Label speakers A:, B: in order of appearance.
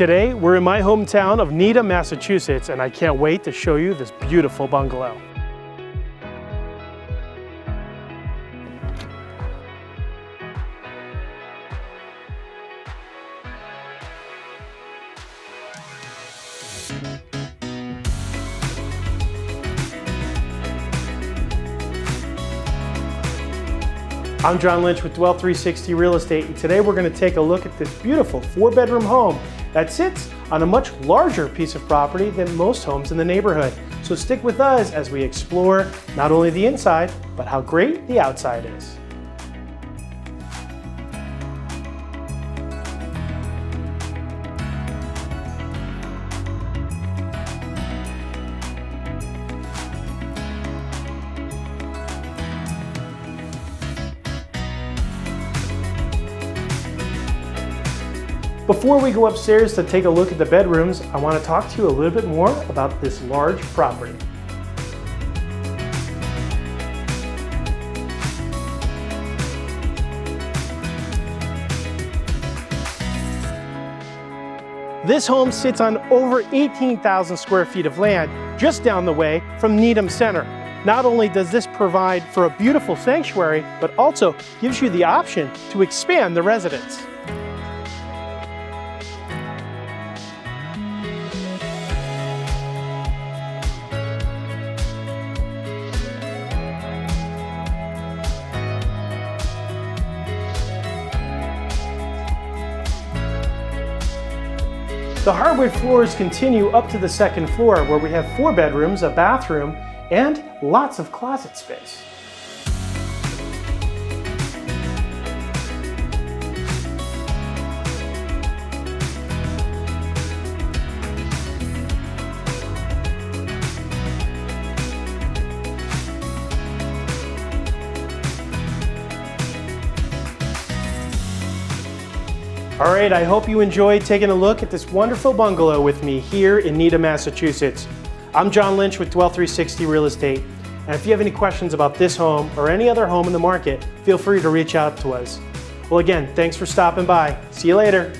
A: Today, we're in my hometown of Needham, Massachusetts, and I can't wait to show you this beautiful bungalow. I'm John Lynch with Dwell360 Real Estate, and today we're going to take a look at this beautiful 4-bedroom home that sits on a much larger piece of property than most homes in the neighborhood. So stick with us as we explore not only the inside, but how great the outside is. Before we go upstairs to take a look at the bedrooms, I want to talk to you a little bit more about this large property. This home sits on over 18,000 square feet of land just down the way from Needham Center. Not only does this provide for a beautiful sanctuary, but also gives you the option to expand the residence. The hardwood floors continue up to the second floor, where we have 4 bedrooms, a bathroom, and lots of closet space. All right, I hope you enjoyed taking a look at this wonderful bungalow with me here in Needham, Massachusetts. I'm John Lynch with Dwell360 Real Estate. And if you have any questions about this home or any other home in the market, feel free to reach out to us. Well, again, thanks for stopping by. See you later.